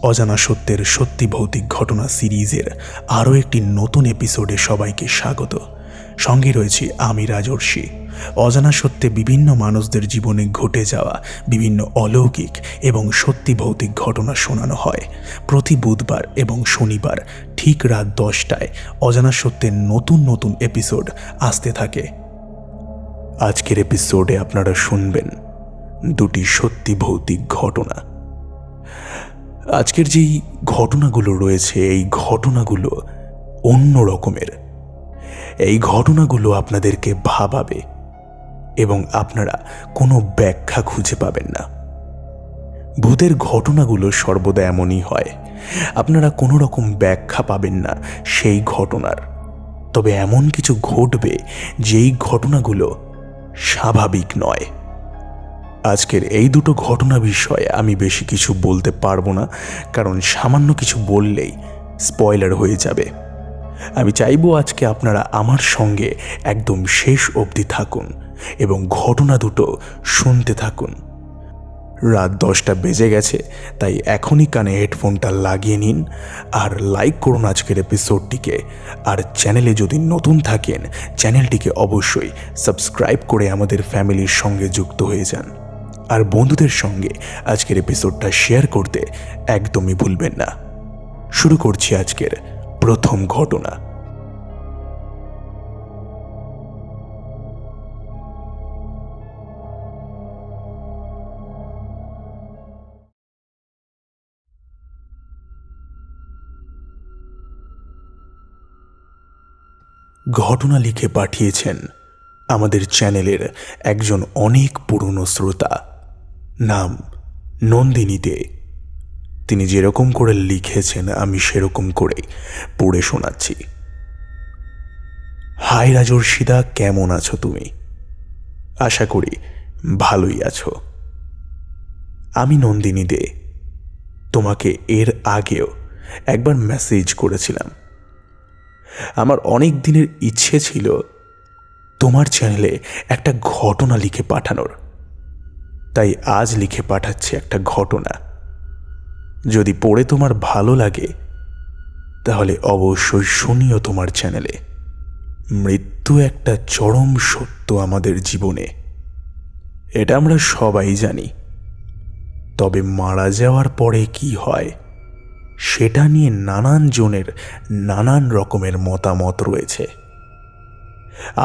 অজানা সত্যের সত্যি ভৌতিক ঘটনা সিরিজের আরও একটি নতুন এপিসোডে সবাইকে স্বাগত। সঙ্গে রয়েছি আমি রাজর্ষি। অজানা সত্যে বিভিন্ন মানুষদের জীবনে ঘটে যাওয়া বিভিন্ন অলৌকিক এবং সত্যি ভৌতিক ঘটনা শোনানো হয়। প্রতি বুধবার এবং শনিবার ঠিক রাত 10টায় অজানা সত্যের নতুন নতুন এপিসোড আসতে থাকে। আজকের এপিসোডে আপনারা শুনবেন দুটি সত্যি ভৌতিক ঘটনা। আজকের যেই ঘটনাগুলো রয়েছে এই ঘটনাগুলো অন্য রকমের। এই ঘটনাগুলো আপনাদেরকে ভাবাবে এবং আপনারা কোনো ব্যাখ্যা খুঁজে পাবেন না। ভূতের ঘটনাগুলো সর্বদা এমনই হয়, আপনারা কোনো রকম ব্যাখ্যা পাবেন না সেই ঘটনার। তবে এমন কিছু ঘটবে যেই ঘটনাগুলো স্বাভাবিক নয়। আজকের এই দুটো ঘটনা বিষয়ে আমি বেশি কিছু বলতে পারবো না, কারণ সামান্য কিছু বললেই স্পয়লার হয়ে যাবে। আমি চাইবো আজকে আপনারা আমার সঙ্গে একদম শেষ অবধি থাকুন এবং ঘটনা দুটো শুনতে থাকুন। রাত 10টা বেজে গেছে, তাই এখনই কানে হেডফোনটা লাগিয়ে নিন আর লাইক করুন আজকের এপিসোডটিকে। আর চ্যানেলে যদি নতুন থাকেন চ্যানেলটিকে অবশ্যই সাবস্ক্রাইব করে আমাদের ফ্যামিলির সঙ্গে যুক্ত হয়ে যান। আর বন্ধুদের সঙ্গে আজকের এপিসোডটা শেয়ার করতে একদমই ভুলবেন না। শুরু করছি আজকের প্রথম ঘটনা। ঘটনা লিখে পাঠিয়েছেন আমাদের চ্যানেলের একজন অনেক পুরনো শ্রোতা, নাম নন্দিনী দে। তিনি যেরকম করে লিখেছেন আমি সেরকম করে পড়ে শোনাচ্ছি। হাই রাজর্ষিদা, কেমন আছো তুমি? আশা করি ভালোই আছো। আমি নন্দিনী দে। তোমাকে এর আগেও একবার মেসেজ করেছিলাম। আমার অনেক দিনের ইচ্ছে ছিল তোমার চ্যানেলে একটা ঘটনা লিখে পাঠানোর, তাই আজ লিখে পাঠাচ্ছি একটা ঘটনা। যদি পড়ে তোমার ভালো লাগে তাহলে অবশ্যই শুনিও তোমার চ্যানেলে। মৃত্যু একটা চরম সত্য আমাদের জীবনে, এটা আমরা সবাই জানি। তবে মারা যাওয়ার পরে কি হয় সেটা নিয়ে নানান জনের নানান রকমের মতামত রয়েছে।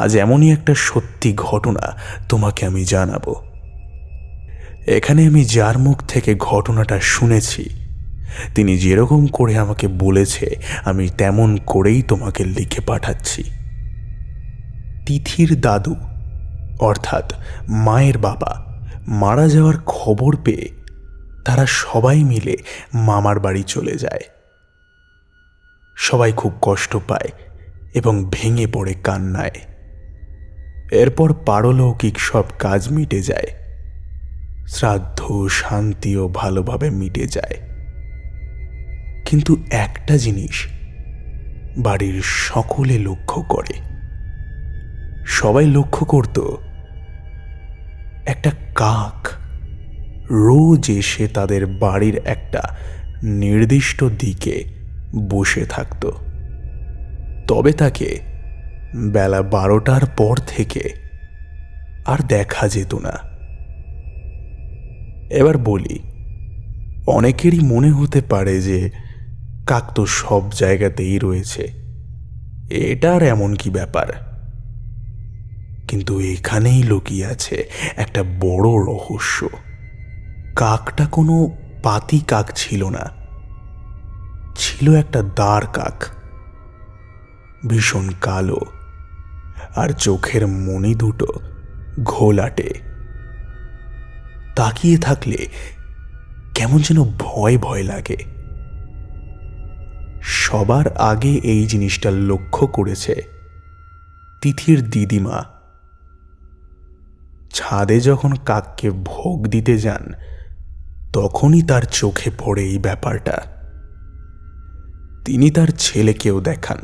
আজ এমনই একটা সত্যি ঘটনা তোমাকে আমি জানাবো। এখানে আমি যার মুখ থেকে ঘটনাটা শুনেছি তিনি যেরকম করে আমাকে বলেছে আমি তেমন করেই তোমাকে লিখে পাঠাচ্ছি। তিথির দাদু অর্থাৎ মায়ের বাবা মারা যাওয়ার খবর পেয়ে তারা সবাই মিলে মামার বাড়ি চলে যায়। সবাই খুব কষ্ট পায় এবং ভেঙে পড়ে কান্নায়। এরপর পারলৌকিক সব কাজ মিটে যায়, শ্রাদ্ধ শান্তিও ভালোভাবে মিটে যায়। কিন্তু একটা জিনিস বাড়ির সকলে লক্ষ্য করে। সবাই লক্ষ্য করত একটা কাক রোজ এসে তাদের বাড়ির একটা নির্দিষ্ট দিকে বসে থাকত। তবে তাকে বেলা 12টার পর থেকে আর দেখা যেত না। এবার বলি, অনেকেরই মনে হতে পারে যে কাক তো সব জায়গাতেই রয়েছে, এটার এমন কি ব্যাপার? কিন্তু এখানেই লুকিয়ে আছে একটা বড় রহস্য। কাকটা কোনো পাতি কাক ছিল না, ছিল একটা দাঁড় কাক, ভীষণ কালো আর চোখের মণি দুটো ঘোলাটে। তাকিয়ে থাকলে কেমন যেন ভয় ভয় লাগে। সবার আগে এই জিনিসটা লক্ষ্য করেছে তিথির দিদিমা। ছাদে যখন কাককে ভোগ দিতে যান তখনই তার চোখে পড়ে এই ব্যাপারটা। তিনি তার ছেলেকেও দেখান,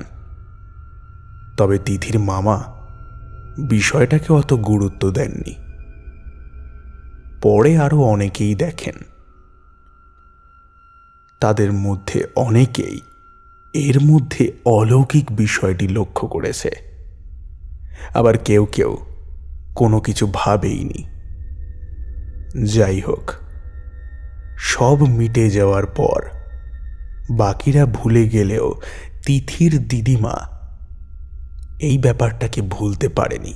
তবে তিথির মামা বিষয়টাকে অত গুরুত্ব দেননি। পরে আরো অনেকেই দেখেন। তাদের মধ্যে অনেকেই এর মধ্যে অলৌকিক বিষয়টি লক্ষ্য করেছে, আবার কেউ কেউ কোনো কিছু ভাবেইনি। যাই হোক, সব মিটে যাওয়ার পর বাকিরা ভুলে গেলেও তিথির দিদিমা এই ব্যাপারটাকে ভুলতে পারেনি।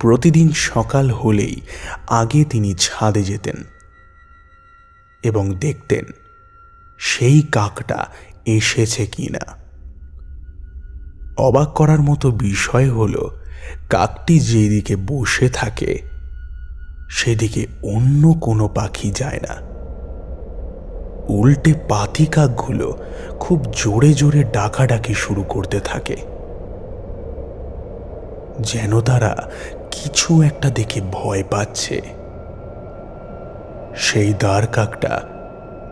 প্রতিদিন সকাল হলেই আগে তিনি ছাদে যেতেন এবং দেখতেন সেই কাকটা এসেছে কিনা। অবাক করার মতো বিষয় হলো, কাকটি যেদিকে বসে থাকে সেদিকে অন্য কোনো পাখি যায় না। উল্টে পাতি কাকগুলো খুব জোরে জোরে ডাকাডাকি শুরু করতে থাকে, যেন তারা কিছু একটা দেখে ভয় পাচ্ছে। সেই দ্বার কাকটা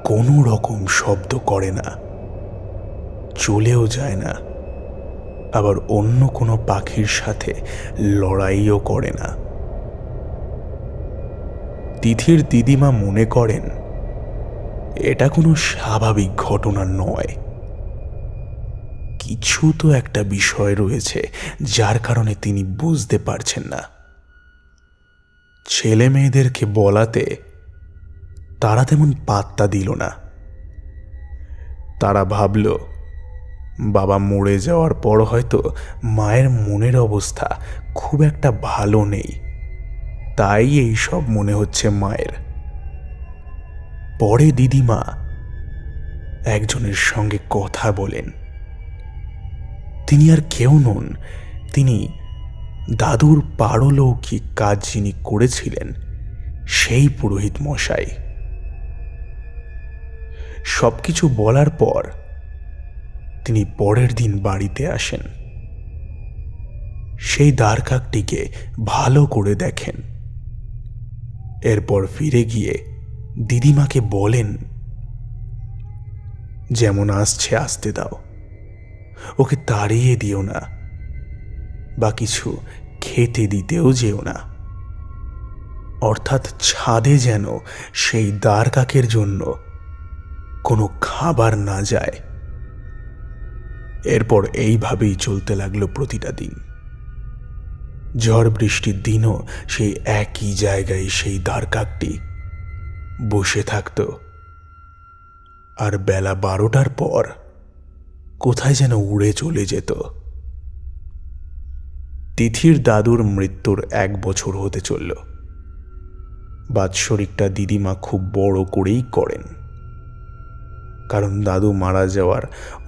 কোনো রকম শব্দ করে না, চলেও যায় না, আবার অন্য কোনো পাখির সাথে লড়াইও করে না। তিথির দিদিমা মনে করেন এটা কোনো স্বাভাবিক ঘটনা নয়, কিছু তো একটা বিষয় রয়েছে যার কারণে তিনি বুঝতে পারছেন না। ছেলে মেয়েদেরকে বলাতে তারা তেমন পাত্তা দিল না। তারা ভাবল বাবা মরে যাওয়ার পর হয়তো মায়ের মনের অবস্থা খুব একটা ভালো নেই, তাই এই সব মনে হচ্ছে মায়ের। পরে দিদিমা একজনের সঙ্গে কথা বলেন। তিনি আর কেউ নন, তিনি দাদুর পারলৌকিক কাজ যিনি করেছিলেন সেই পুরোহিত মশাই। সবকিছু বলার পর তিনি পরের দিন বাড়িতে আসেন। সেই দ্বারকাকটিকে ভালো করে দেখেন। এরপর ফিরে গিয়ে দিদিমাকে বলেন, যেমন আসছে আসতে দাও, ওকে তাড়িয়ে দিও না বা কিছু খেতে দিতেও যেও না, অর্থাৎ ছাদে যেন সেই দ্বারকাকের জন্য কোনো খাবার না যায়। এরপর এইভাবেই চলতে লাগলো প্রতিটা দিন। ঝড় বৃষ্টির দিনও সেই একই জায়গায় সেই দ্বারকাকটি বসে থাকত, আর বেলা 12টার পর কোথায় যেন উড়ে চলে যেত। তিথির দাদুর মৃত্যুর 1 বছর হতে চলল। বাৎসরিকটা দিদিমা খুব বড় করেই করেন, কারণ দাদু মারা যাওয়ার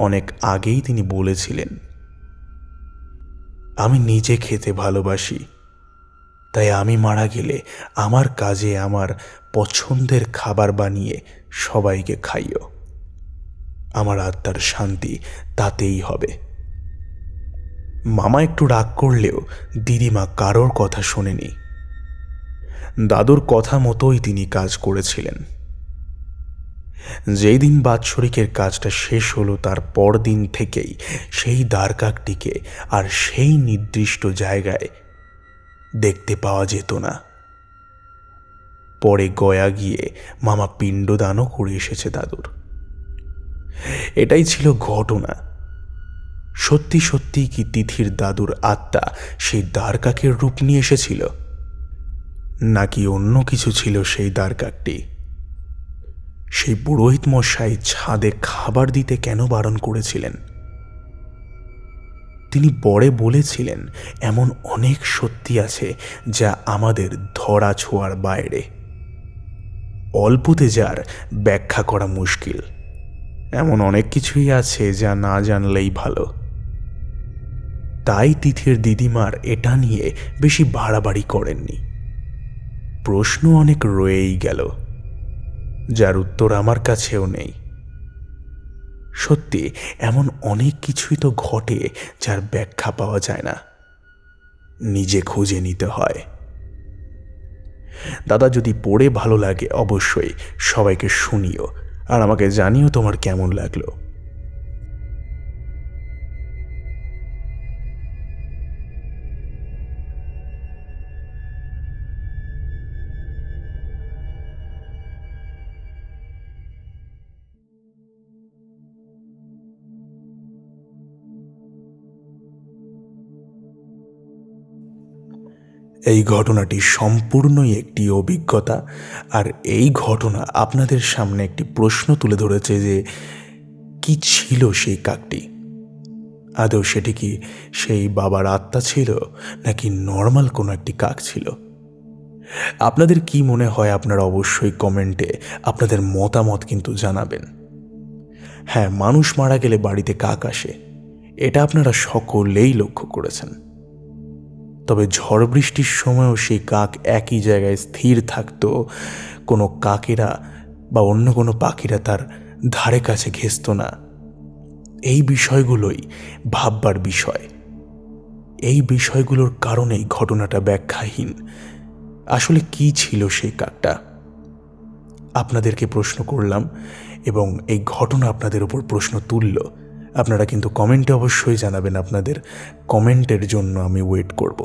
অনেক আগেই তিনি বলেছিলেন, আমি নিজে খেতে ভালোবাসি, তাই আমি মারা গেলে আমার কাজে আমার পছন্দের খাবার বানিয়ে সবাইকে খাইও, আমার আত্মার শান্তি তাতেই হবে। মামা একটু রাগ করলেও দিদিমা কারোর কথা শোনেনি। দাদুর কথা মতোই তিনি কাজ করেছিলেন। যেই দিন বাৎসরিকের কাজটা শেষ হলো তার পরদিন থেকেই সেই দ্বারকাকটিকে আর সেই নির্দিষ্ট জায়গায় দেখতে পাওয়া যেত না। পরে গয়া গিয়ে মামা পিণ্ডদানও করে এসেছে দাদুর। এটাই ছিল ঘটনা। সত্যি সত্যি কি তিথির দাদুর আত্মা সেই দ্বারকাকের রূপ নিয়ে এসেছিল, নাকি অন্য কিছু ছিল সেই দ্বারকাকটি? সেই পুরোহিত মশাই ছাদে খাবার দিতে কেন বারণ করেছিলেন? তিনি পরে বলেছিলেন, এমন অনেক সত্যি আছে যা আমাদের ধরা ছোঁয়ার বাইরে, অল্পতে যার ব্যাখ্যা করা মুশকিল। এমন অনেক কিছুই আছে যা না জানলেই ভালো। তাই তিথির দিদিমার এটা নিয়ে বেশি বাড়াবাড়ি করেননি। প্রশ্ন অনেক রয়েই গেল, যার উত্তর আমার কাছেও নেই। সত্যি এমন অনেক কিছুই তো ঘটে যার ব্যাখ্যা পাওয়া যায় না, নিজে খুঁজে নিতে হয়। দাদা, যদি পড়ে ভালো লাগে অবশ্যই সবাইকে শুনিও, আর আমাকে জানিও তোমার কেমন লাগলো। এই ঘটনাটি সম্পূর্ণই একটি অভিজ্ঞতা, আর এই ঘটনা আপনাদের সামনে একটি প্রশ্ন তুলে ধরেছে যে কি ছিল সেই কাকটি। আদৌ সেটি কি সেই বাবার আত্মা ছিল, নাকি নর্মাল কোনো একটি কাক ছিল? আপনাদের কি মনে হয় আপনারা অবশ্যই কমেন্টে আপনাদের মতামত কিন্তু জানাবেন। হ্যাঁ, মানুষ মারা গেলে বাড়িতে কাক আসে, এটা আপনারা সকলেই লক্ষ্য করেছেন। তবে ঝড় বৃষ্টির সময়ও সেই কাক একই জায়গায় স্থির থাকতো, কোনো কাকেরা বা অন্য কোনো পাখিরা তার ধারে কাছে ঘেঁষত না। এই বিষয়গুলোই ভাববার বিষয়। এই বিষয়গুলোর কারণেই ঘটনাটা ব্যাখ্যাহীন। আসলে কি ছিল সেই কাকটা? আপনাদেরকে প্রশ্ন করলাম এবং এই ঘটনা আপনাদের উপর প্রশ্ন তুলল। আপনারা কিন্তু কমেন্টে অবশ্যই জানাবেন, আপনাদের কমেন্টের জন্য আমি ওয়েট করব।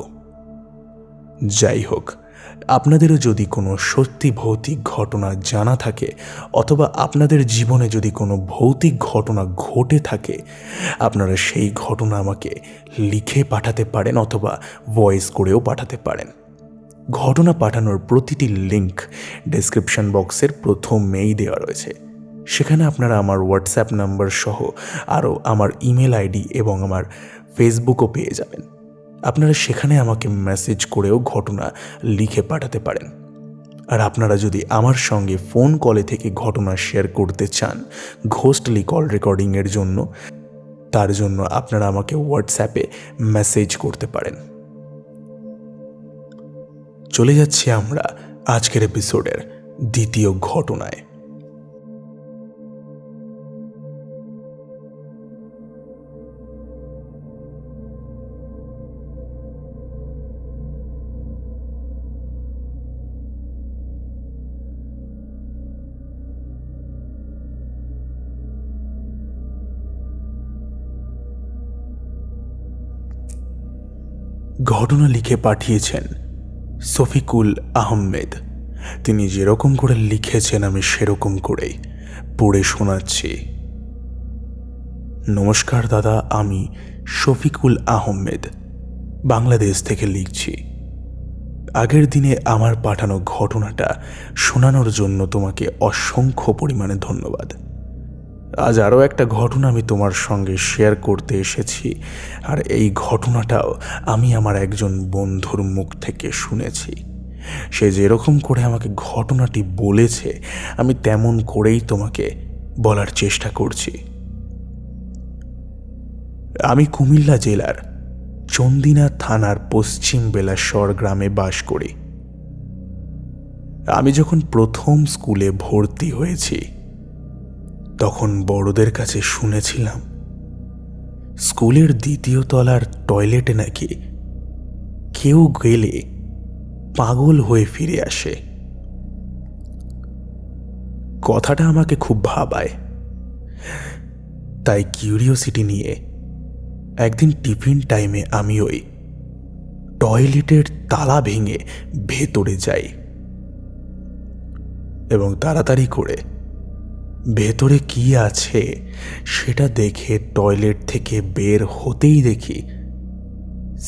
যাই হোক, আপনাদেরও যদি কোনো সত্যি ভৌতিক ঘটনা জানা থাকে, অথবা আপনাদের জীবনে যদি কোনো ভৌতিক ঘটনা ঘটে থাকে, আপনারা সেই ঘটনা আমাকে লিখে পাঠাতে পারেন অথবা ভয়েস করেও পাঠাতে পারেন। ঘটনা পাঠানোর প্রতিটি লিঙ্ক ডেসক্রিপশন বক্সের প্রথমেই দেওয়া রয়েছে। সেখানে আপনারা আমার হোয়াটসঅ্যাপ নাম্বার সহ আরও আমার ইমেল আইডি এবং আমার ফেসবুকও পেয়ে যাবেন। আপনারা সেখানে আমাকে মেসেজ করেও ঘটনা লিখে পাঠাতে পারেন। আর আপনারা যদি আমার সঙ্গে ফোন কলে থেকে ঘটনা শেয়ার করতে চান ঘোস্টলি কল রেকর্ডিংয়ের জন্য, তার জন্য আপনারা আমাকে হোয়াটসঅ্যাপে মেসেজ করতে পারেন। চলে যাচ্ছি আমরা আজকের এপিসোডের দ্বিতীয় ঘটনায়। ঘটনা লিখে পাঠিয়েছেন শফিকুল আহমেদ। তিনি যেরকম করে লিখেছেন আমি সেরকম করেই পড়ে শোনাচ্ছি। নমস্কার দাদা, আমি শফিকুল আহমেদ বাংলাদেশ থেকে লিখছি। আগের দিনে আমার পাঠানো ঘটনাটা শোনানোর জন্য তোমাকে অসংখ্য পরিমাণে ধন্যবাদ। আজ আরও একটা ঘটনা আমি তোমার সঙ্গে শেয়ার করতে এসেছি, আর এই ঘটনাটাও আমি আমার একজন বন্ধুর মুখ থেকে শুনেছি। সে যেরকম করে আমাকে ঘটনাটি বলেছে আমি তেমন করেই তোমাকে বলার চেষ্টা করছি। আমি কুমিল্লা জেলার চন্দিনা থানার পশ্চিম বেলাশ্বর গ্রামে বাস করি। আমি যখন প্রথম স্কুলে ভর্তি হয়েছি তখন বড়দের কাছে শুনেছিলাম স্কুলের দ্বিতীয় তলার টয়লেটে নাকি কেউ গেলে পাগল হয়ে ফিরে আসে। কথাটা আমাকে খুব ভাবায়, তাই কিউরিওসিটি নিয়ে একদিন টিফিন টাইমে আমি ওই টয়লেটের তালা ভেঙে ভেতরে যাই এবং তাড়াতাড়ি করে ভেতরে কি আছে সেটা দেখে টয়লেট থেকে বের হতেই দেখি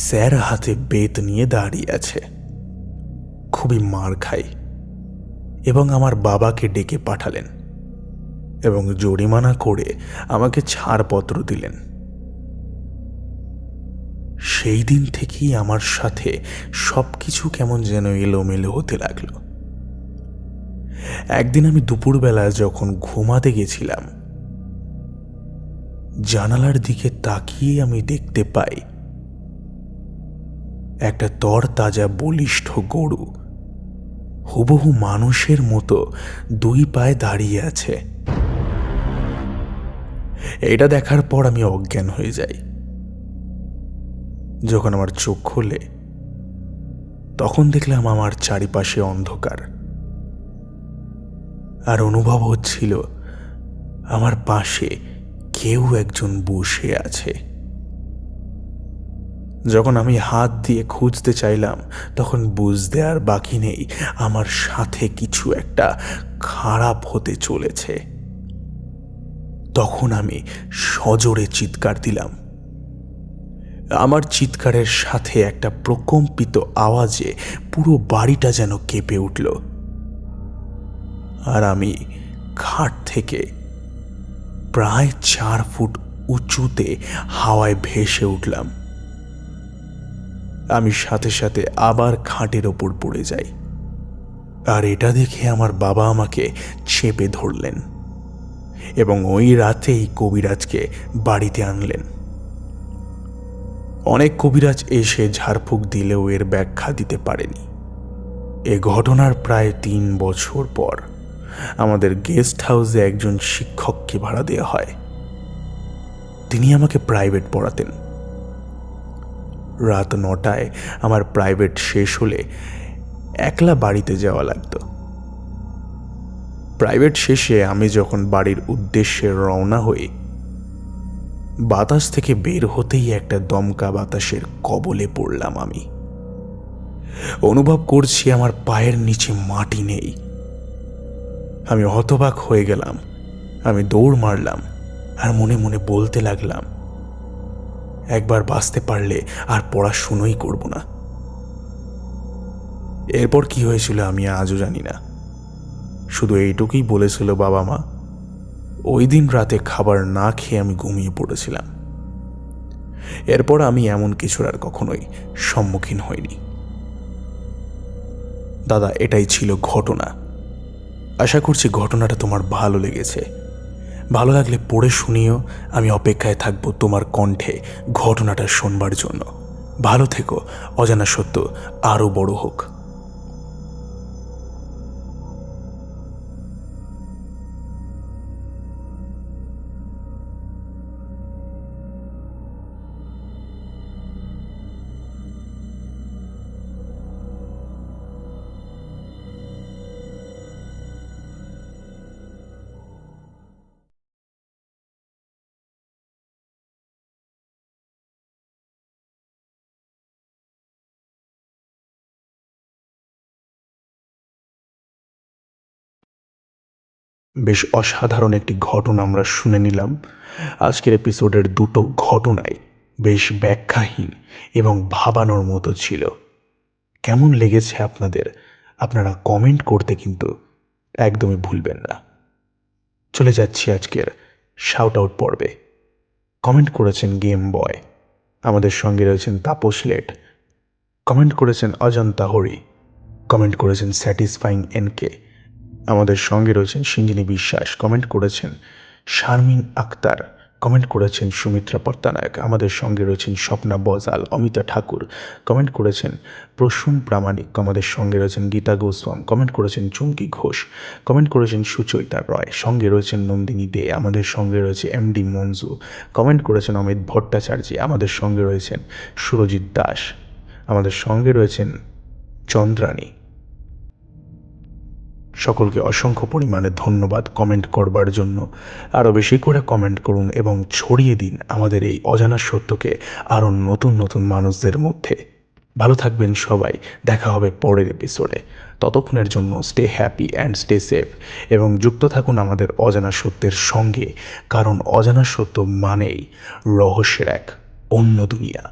স্যার হাতে বেত নিয়ে দাঁড়িয়ে আছে। খুবই মার খাই এবং আমার বাবাকে ডেকে পাঠালেন এবং জরিমানা করে আমাকে ছাড়পত্র দিলেন। সেই দিন থেকেই আমার সাথে সবকিছু কেমন যেন এলোমেলো হতে লাগলো। একদিন আমি দুপুরবেলা যখন ঘুমাতে গেছিলাম, জানালার দিকে তাকিয়ে আমি দেখতে পাই একটা তরতাজা বলিষ্ঠ গরু হুবহু মানুষের মতো দুই পায়ে দাঁড়িয়ে আছে। এটা দেখার পর আমি অজ্ঞান হয়ে যাই। যখন আমার চোখ খোলে তখন দেখলাম আমার চারিপাশে অন্ধকার, আর অনুভব হচ্ছিল আমার পাশে কেউ একজন বসে আছে। যখন আমি হাত দিয়ে খুঁজতে চাইলাম তখন বুঝতে আর বাকি নেই আমার সাথে কিছু একটা খারাপ হতে চলেছে। তখন আমি সজোরে চিৎকার দিলাম, আমার চিৎকারের সাথে একটা প্রকম্পিত আওয়াজে পুরো বাড়িটা যেন কেঁপে উঠল, আর আমি খাট থেকে প্রায় 4 ফুট উঁচুতে হাওয়ায় ভেসে উঠলাম। আমি সাথে সাথে আবার খাটের ওপর পড়ে যাই, আর এটা দেখে আমার বাবা আমাকে চেপে ধরলেন এবং ওই রাতেই কবিরাজকে বাড়িতে আনলেন। অনেক কবিরাজ এসে ঝাড়ফুঁক দিলেও এর ব্যাখ্যা দিতে পারেনি। এ ঘটনার প্রায় 3 বছর পর আমাদের গেস্ট হাউসে একজন শিক্ষককে ভাড়া দেওয়া হয়। তিনি আমাকে প্রাইভেট পড়াতেন। রাত 9টায় আমার প্রাইভেট শেষ হলে একলা বাড়িতে যাওয়া লাগতো। প্রাইভেট শেষে আমি যখন বাড়ির উদ্দেশ্যে রওনা হই, বাতাস থেকে বের হতেই একটা দমকা বাতাসের কবলে পড়লাম। আমি অনুভব করছি আমার পায়ের নিচে মাটি নেই। আমি হতবাক হয়ে গেলাম। আমি দৌড় মারলাম আর মনে মনে বলতে লাগলাম, একবার বাঁচতে পারলে আর পড়াশুনোই করব না। এরপর কি হয়েছিল আমি আজও জানি না। শুধু এইটুকুই বলেছিল বাবা মা, ওই দিন রাতে খাবার না খেয়ে আমি ঘুমিয়ে পড়েছিলাম। এরপর আমি এমন কিছুর আর কখনোই সম্মুখীন হইনি। দাদা, এটাই ছিল ঘটনা। আশা করছি ঘটনাটা তোমার ভালো লেগেছে। ভালো লাগলে পড়ে শুনিও। আমি অপেক্ষায় থাকবো তোমার কণ্ঠে ঘটনাটা শোনবার জন্য। ভালো থেকো। অজানা সত্য আরও বড় হোক। বেশ অসাধারণ একটি ঘটনা আমরা শুনে নিলাম। আজকের এপিসোডের 2টো ঘটনাই বেশ ব্যাখ্যাহীন এবং ভাবানোর মতো ছিল। কেমন লেগেছে আপনাদের? আপনারা কমেন্ট করতে কিন্তু একদমই ভুলবেন না। চলে যাচ্ছি আজকের শাউট আউট পর্বে। কমেন্ট করেছেন গেম বয়, আমাদের সঙ্গে রয়েছেন তাপস লেট, কমেন্ট করেছেন অজন্তা হরি, কমেন্ট করেছেন স্যাটিসফাইং এনকে, আমাদের সঙ্গে রয়েছেন সিঞ্জিনী বিশ্বাস, কমেন্ট করেছেন শারমিন আক্তার, কমেন্ট করেছেন সুমিত্রা পট্টনায়ক, আমাদের সঙ্গে রয়েছেন স্বপ্না বজাল, অমিতা ঠাকুর, কমেন্ট করেছেন প্রসূন প্রামাণিক, আমাদের সঙ্গে রয়েছেন গীতা গোস্বাম, কমেন্ট করেছেন চুমকি ঘোষ, কমেন্ট করেছেন সুচৈতা রয়, সঙ্গে রয়েছেন নন্দিনী দে, আমাদের সঙ্গে রয়েছে এমডি মঞ্জু, কমেন্ট করেছেন অমিত ভট্টাচার্য, আমাদের সঙ্গে রয়েছেন সুরজিৎ দাস, আমাদের সঙ্গে রয়েছেন চন্দ্রানী। সকলকে অসংখ্য পরিমাণে ধন্যবাদ কমেন্ট করবার জন্য। আরও বেশি করে কমেন্ট করুন এবং ছড়িয়ে দিন আমাদের এই অজানা সত্যকে আরও নতুন নতুন মানুষদের মধ্যে। ভালো থাকবেন সবাই। দেখা হবে পরের এপিসোডে। ততক্ষণের জন্য stay happy and stay safe এবং যুক্ত থাকুন আমাদের অজানা সত্যের সঙ্গে, কারণ অজানা সত্য মানেই রহস্যের এক অন্য দুনিয়া।